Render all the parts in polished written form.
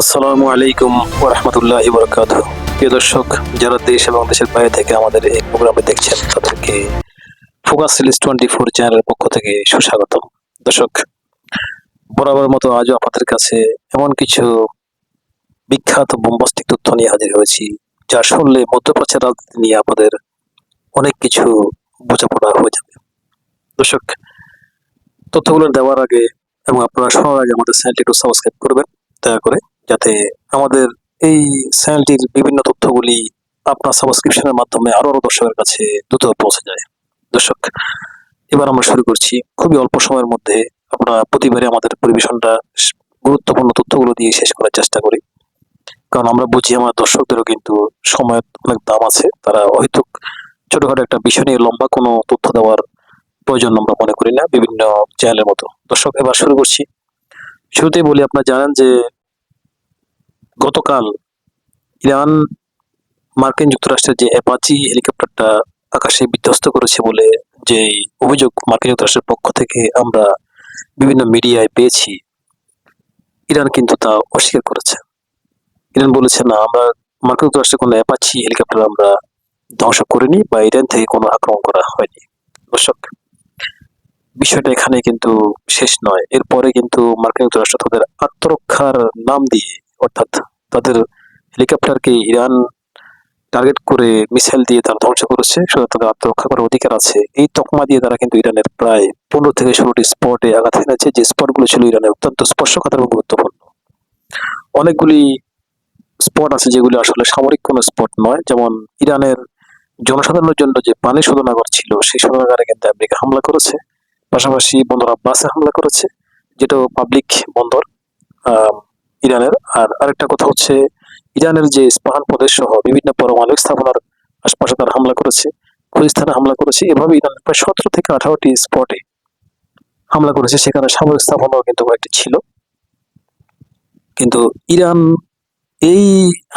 আসসালামু আলাইকুম ওয়া রাহমাতুল্লাহি ওয়া বারাকাতুহু। প্রিয় দর্শক, যারা দেশ এবং দেশের বাইরে থেকে আমাদের এই প্রোগ্রামে দেখছেন তাদেরকে ফোকাস সিরিজ 24 চ্যানেলের পক্ষ থেকে সুস্বাগতম। দর্শক, বরাবর মতো আজও আপনাদের কাছে এমন কিছু বিখ্যাত বোম্বাস্টিক তথ্য নিয়ে হাজির হয়েছি, যা শুনলে মধ্যপ্রাচ্যের রাজনীতি নিয়ে আপনাদের অনেক কিছু বোঝাপড়া হয়ে যাবে। দর্শক, তথ্যগুলো দেওয়ার আগে এবং আপনারা শোনার আগে আমাদের চ্যানেলটি একটু সাবস্ক্রাইব করবেন দয়া করে, যাতে আমাদের এই চ্যানেলটির বিভিন্ন তথ্যগুলি আপনার সাবস্ক্রিপশনের মাধ্যমে আরো দর্শকের কাছে দ্রুত পৌঁছে যায়। দর্শক, এবার আমরা শুরু করছি। খুবই অল্প সময়ের মধ্যে আমরা প্রতিবারই আমাদের পরিবেশনটা গুরুত্বপূর্ণ তথ্যগুলো দিয়ে শেষ করার চেষ্টা করি, কারণ আমরা বুঝি আমার দর্শকদেরও কিন্তু সময়ের অনেক দাম আছে। তারা হয়তো ছোটখাটো একটা বিষয় নিয়ে লম্বা কোনো তথ্য দেওয়ার প্রয়োজন আমরা মনে করি না, বিভিন্ন চ্যানেলের মতো। দর্শক, এবার শুরু করছি। শুরুতেই বলি, আপনারা জানেন যে গতকাল ইরান মার্কিন যুক্তরাষ্ট্রের যে অ্যাপাচি হেলিকপ্টারটা আকাশে বিধ্বস্ত করেছে বলে যে অভিযোগ মার্কিন যুক্তরাষ্ট্রের পক্ষ থেকে আমরা বিভিন্ন মিডিয়ায় পেয়েছি, ইরান কিন্তু তা অস্বীকার করেছে। ইরান বলেছে, না, আমরা মার্কিন যুক্তরাষ্ট্রের কোনো অ্যাপাচি হেলিকপ্টার আমরা ধ্বংস করিনি বা ইরান থেকে কোনো আক্রমণ করা হয়নি। দর্শক, বিষয়টা এখানে কিন্তু শেষ নয়। এরপরে কিন্তু মার্কিন যুক্তরাষ্ট্র তাদের আত্মরক্ষার নাম দিয়ে, অর্থাৎ তাদের হেলিকপ্টারকে ইরান টার্গেট করে মিসাইল দিয়ে তারা ধ্বংস করেছে, সুতরাং তাদের আত্মরক্ষা করার অধিকার আছে, এই তকমা দিয়ে তারা কিন্তু ইরানের প্রায় 15 থেকে 16টি স্পটে আঘাত হেনেছে, যে স্পটগুলো ছিল ইরানের অত্যন্ত স্পর্শকাতর এবং গুরুত্বপূর্ণ। অনেকগুলি স্পট আছে যেগুলো আসলে সামরিক কোনো স্পট নয়, যেমন ইরানের জনসাধারণের জন্য যে পানি শোধনাগার ছিল, সেই শোধনাগারে কিন্তু আমেরিকা হামলা করেছে। পাশাপাশি বন্দর আব্বাসে হামলা করেছে, যেটাও পাবলিক বন্দর ইরানের। আর আরেকটা কথা হচ্ছে, ইরানের যে ইস্পাহান প্রদেশ সহ বিভিন্ন পারমাণবিক স্থাপনার আশপাশে তারা হামলা করেছে, খুলিস্তানে হামলা করেছে। এভাবে ইরান প্রায় 17 থেকে 18টি স্পটে হামলা করেছে, সেখানে সামরিক স্থাপনাও কিন্তু কয়েকটি ছিল। কিন্তু ইরান এই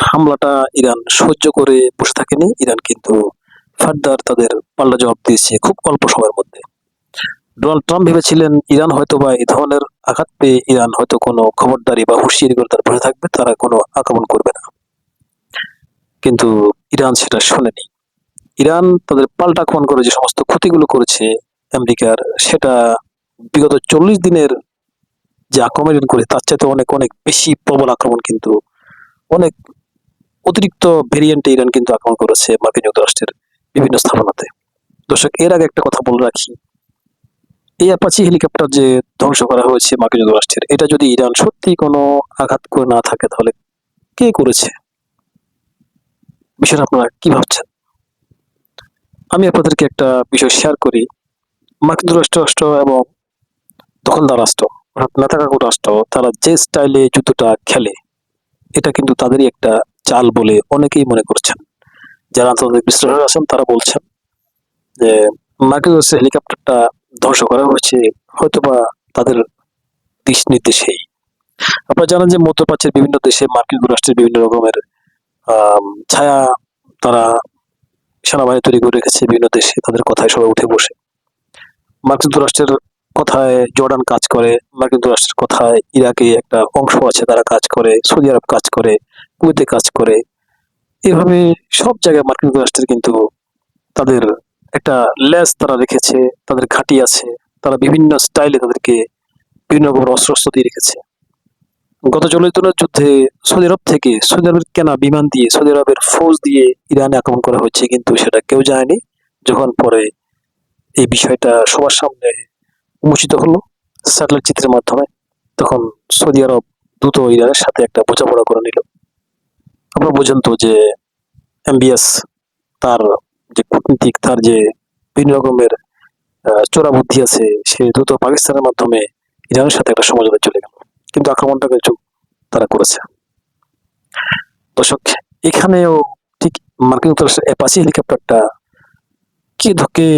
হামলাটা ইরান সহ্য করে বসে থাকেনি। ইরান কিন্তু ফার্দার তাদের পাল্টা জবাব দিয়েছে খুব অল্প সময়ের মধ্যে। ডোনাল্ড ট্রাম্প ভেবেছিলেন ইরান হয়তো বা এই ধরনের আঘাত পেয়ে ইরান হয়তো কোনো খবরদারি বা হুঁশিয়ারি করে তারা বসে থাকবে, তারা কোনো আক্রমণ করবে না। কিন্তু ইরান সেটা শোনেনি। ইরান তাদের পাল্টা আক্রমণ করে যে সমস্ত ক্ষতিগুলো করেছে আমেরিকার, সেটা বিগত 40 দিনের যে আক্রমণ করে তার চাইতে অনেক অনেক বেশি প্রবল আক্রমণ, কিন্তু অনেক অতিরিক্ত ভেরিয়েন্টে ইরান কিন্তু আক্রমণ করেছে মার্কিন যুক্তরাষ্ট্রের বিভিন্ন স্থাপনাতে। দর্শক, এর আগে একটা কথা বলে রাখি, এই অ্যাপাচি হেলিকপ্টার যে ধ্বংস করা হয়েছে মার্কিন যুক্তরাষ্ট্রের, এটা যদি ইরান সত্যি কোনো আঘাত করে না থাকে, তাহলে কে করেছে? বিষয়টা আপনারা কি ভাবছেন? আমি আপনাদেরকে একটা বিষয় শেয়ার করি। মার্কিন যুক্তরাষ্ট্র এবং দখলদার রাষ্ট্র, অর্থাৎ নেতাকাকু রাষ্ট্র, তারা যে স্টাইলে যুদ্ধটা খেলে, এটা কিন্তু তাদেরই একটা চাল বলে অনেকেই মনে করছেন। যারা আন্তর্জাতিক বিশ্লেষক আছেন তারা বলছেন যে মার্কিন যুক্তরাষ্ট্রের হেলিকপ্টারটা ধ্বংস করা হয়েছে হয়তোবা তাদের দিশ নির্দেশেই। আপনারা জানেন যে মধ্যপ্রাচ্যের বিভিন্ন দেশে মার্কিন যুক্তরাষ্ট্রের বিভিন্ন রকমের ছায়া তারা সেনাবাহিনী তৈরি করে রেখেছে বিভিন্ন দেশে, তাদের কথায় সবাই উঠে বসে। মার্কিন যুক্তরাষ্ট্রের কথায় জর্ডান কাজ করে, মার্কিন যুক্তরাষ্ট্রের কথায় ইরাকে একটা অংশ আছে তারা কাজ করে, সৌদি আরব কাজ করে, কুয়েতে কাজ করে। এভাবে সব জায়গায় মার্কিন যুক্তরাষ্ট্রের কিন্তু তাদের একটা লেজ তারা রেখেছে, তাদের ঘাঁটি আছে, তারা বিভিন্ন স্টাইলে তাদেরকে বিভিন্ন রকমের অস্ত্র দিয়ে রেখেছে। গত 40 দিনের যুদ্ধে সৌদি আরব থেকে, সৌদি আরবের কেনা বিমান দিয়ে, সৌদি আরবের ফৌজ দিয়ে ইরানে আক্রমণ করা হচ্ছে, কিন্তু সেটা কেউ জানেনি। যখন পরে এই বিষয়টা সবার সামনে উন্মোচিত হলো স্যাটেলাইট চিত্রের মাধ্যমে, তখন সৌদি আরব দ্রুত ইরানের সাথে একটা বোঝাপড়া করে নিল। আপনারা বোঝেন তো যে এমবিএস তার যে কূটনীতিক, তার যে বিভিন্ন রকমের চোরা বুদ্ধি আছে, সে দ্রুত পাকিস্তানের মাধ্যমে ইরানের সাথে একটা সমঝোতায় চলে গেল, কিন্তু আক্রমণটা কিছু তারা করেছে। দর্শক, এখানেও ঠিক মার্কিন যুক্তরাষ্ট্রের অ্যাপাচি হেলিকপ্টারটা কি ধকে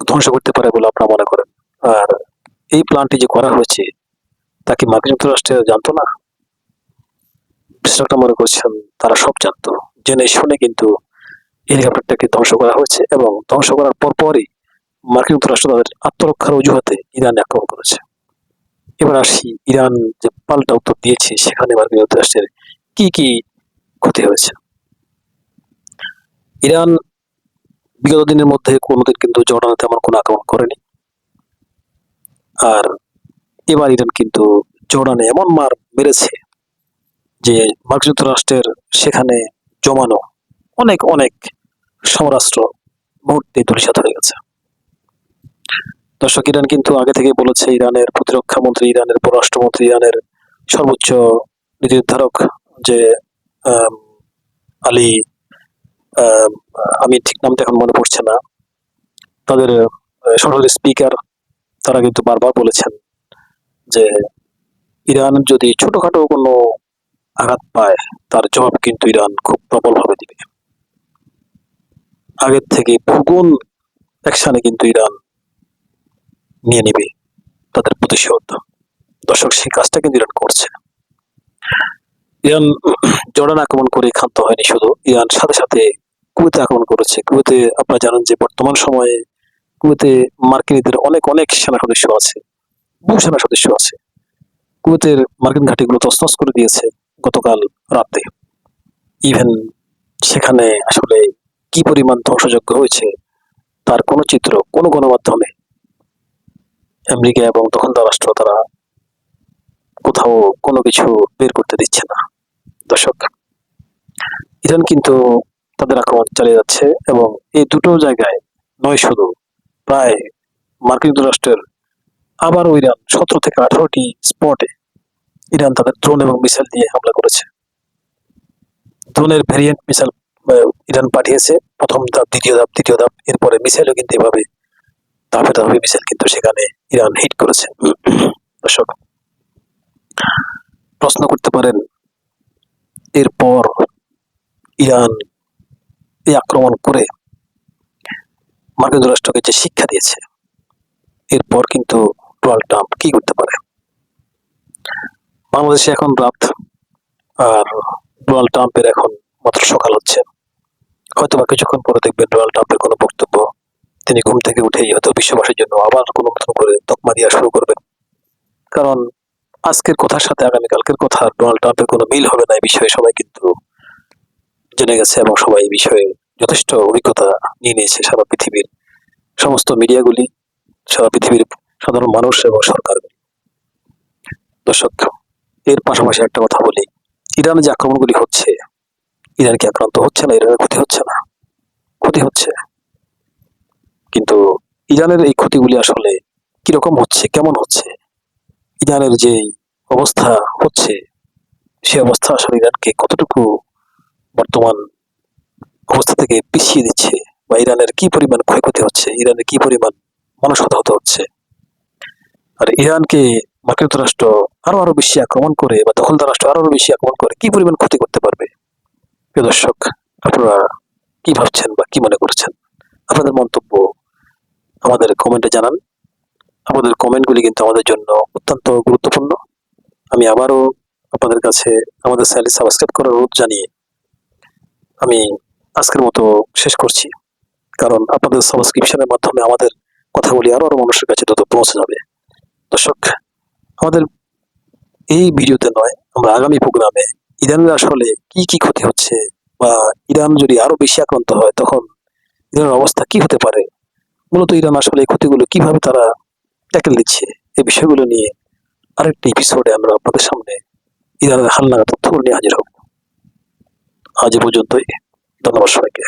ধ্বংস করতে পারে বলে আপনারা মনে করেন? আর এই প্ল্যানটি যে করা হয়েছে, তা কি মার্কিন যুক্তরাষ্ট্র জানতো না? বিশ্লেষকরা মনে করছেন তারা সব জানতো, জেনে শুনে কিন্তু হেলিকপ্টারটাকে ধ্বংস করা হয়েছে, এবং ধ্বংস করার পরপরই মার্কিন যুক্তরাষ্ট্র তাদের আত্মরক্ষার অজুহাতে ইরানে আক্রমণ করেছে। এবার আসি ইরান যে পাল্টা উত্তর দিয়েছে সেখানে মার্কিন যুক্তরাষ্ট্রের কি কি ক্ষতি হয়েছে। ইরান বিগত দিনের মধ্যে কোনোদিন কিন্তু জর্ডানে তেমন কোনো আক্রমণ করেনি। আর এবার ইরান কিন্তু জর্ডানে এমন মার মেরেছে যে মার্কিন যুক্তরাষ্ট্রের সেখানে জমানো অনেক অনেক সমরাস্ত্র মুহূর্তে ধূলিসাৎ হয়ে গেছে। দর্শক, ইরান কিন্তু আগে থেকে বলেছে, ইরানের প্রতিরক্ষা মন্ত্রী, ইরানের পররাষ্ট্রমন্ত্রী, ইরানের সর্বোচ্চ নীতি নির্ধারক যে আলী, আমি ঠিক নামটা এখন মনে পড়ছে না, তাদের সংসদের স্পিকার, তারা কিন্তু বারবার বলেছেন যে ইরান যদি ছোটখাটো কোনো আঘাত পায় তার জবাব কিন্তু ইরান খুব প্রবলভাবে দিবে। আগের থেকে বহুগুণ অ্যাকশনে কিন্তু ইরান নিয়ে নিবে তাদের প্রতিশোধ। দর্শক, সেই কাজটা কিন্তু ইরান করছে। ইরান জর্ডান আক্রমণ করে ক্ষান্ত হয়নি শুধু, ইরান সাথে সাথে কুয়েতে আক্রমণ করেছে। কুয়েতে আপনারা জানেন যে বর্তমান সময়ে কুয়েতে মার্কিনীদের অনেক অনেক সেনা সদস্য আছে, বহু সেনা সদস্য আছে। কুয়েতের মার্কিন ঘাঁটিগুলো তছনছ করে দিয়েছে গতকাল রাতে। ইভেন সেখানে আসলে কি পরিমাণ ধ্বংসযজ্ঞ হয়েছে তার কোনো চিত্র কোনো গণমাধ্যমে আমেরিকা এবং দখলদার রাষ্ট্র তারা কোথাও কোনো কিছু বের করতে দিচ্ছে না। দর্শক, ইরান কিন্তু তাদের আক্রমণ চালিয়ে যাচ্ছে এবং এই দুটো জায়গায় নয় শুধু, প্রায় মার্কিন যুক্তরাষ্ট্রের আবারও ইরান 17 থেকে 18টি স্পটে ইরান তাদের ড্রোন এবং মিসাইল দিয়ে হামলা করেছে। ড্রোনের ভ্যারিয়েন্ট মিসাইল ইরান পাঠিয়েছে, প্রথম ধাপ, দ্বিতীয় ধাপ, তৃতীয় ধাপ, এরপরে মিসাইলও কিন্তু এভাবে ধাপে ধাপে মিসাইল কিন্তু সেখানে ইরান হিট করেছে। দর্শক, প্রশ্ন করতে পারেন এরপর ইরান এই আক্রমণ করে মার্কিন যুক্তরাষ্ট্রকে যে শিক্ষা দিয়েছে, এরপর কিন্তু ডোনাল্ড ট্রাম্প কি করতে পারে। বাংলাদেশে এখন রাত, আর ডোনাল্ড ট্রাম্পের এখন মাত্র সকাল হচ্ছে। হয়তো বা কিছুক্ষণ পরে দেখবেন ডোনাল্ড ট্রাম্পের কোনো বক্তব্য, তিনি ঘুম থেকে উঠেই হয়তো বিশ্ববাসীর জন্য আবার কোনো নতুন করে তকমা দেওয়া শুরু করবেন। কারণ আজকের কথার সাথে আগামীকালকের কথা ডোনাল্ড ট্রাম্পের কোনো মিল হবে না, এই বিষয়ে সবাই কিন্তু জেনে গেছে এবং সবাই এই বিষয়ে যথেষ্ট অভিজ্ঞতা নিয়ে নিয়েছে। সারা পৃথিবীর সমস্ত মিডিয়াগুলি, সারা পৃথিবীর সাধারণ মানুষ এবং সরকারগুলি। দর্শক, এর পাশাপাশি একটা কথা বলি, ইরানে যে আক্রমণগুলি হচ্ছে, ইরান কি আক্রান্ত হচ্ছে না? ইরানের ক্ষতি হচ্ছে না? ক্ষতি হচ্ছে, কিন্তু ইরানের এই ক্ষতিগুলি আসলে কিরকম হচ্ছে, কেমন হচ্ছে, ইরানের যে অবস্থা হচ্ছে, সে অবস্থা আসলে ইরানকে কতটুকু বর্তমান অবস্থা থেকে পিছিয়ে দিচ্ছে, বা ইরানের কি পরিমাণ ক্ষয়ক্ষতি হচ্ছে, ইরানের কি পরিমাণ মানুষ হতাহত হচ্ছে, আর ইরানকে মার্কিন যুক্তরাষ্ট্র আরো বেশি আক্রমণ করে বা দখলদার রাষ্ট্র আরো বেশি আক্রমণ করে কি পরিমাণ ক্ষতি করতে পারবে। প্রিয় দর্শক, আপনারা কি ভাবছেন বা কি মনে করছেন? আপনাদের মন্তব্য আমাদের কমেন্টে জানান। আপনাদের কমেন্টগুলি কিন্তু আমাদের জন্য অত্যন্ত গুরুত্বপূর্ণ। আমি আবারও আপনাদের কাছে আমাদের চ্যানেল সাবস্ক্রাইব করার অনুরোধ জানিয়ে আমি আজকের মতো শেষ করছি, কারণ আপনাদের সাবস্ক্রিপশনের মাধ্যমে আমাদের কথাগুলি আরো মানুষের কাছে দ্রুত পৌঁছে যাবে। দর্শক, আমাদের এই ভিডিওতে নয়, আমরা আগামী প্রোগ্রামে ইরানের আসলে কি কি ক্ষতি হচ্ছে, বা ইরান যদি আরো বেশি আক্রান্ত হয় তখন ইরানের অবস্থা কি হতে পারে, মূলত ইরান আসলে এই ক্ষতিগুলো কিভাবে তারা ট্যাকেল দিচ্ছে, এই বিষয়গুলো নিয়ে আরেকটি এপিসোডে আমরা আপনাদের সামনে ইরানের হালনাগাদ তথ্যগুলো নিয়ে হাজির হব। আজ এ পর্যন্তই, ধন্যবাদ সবাইকে।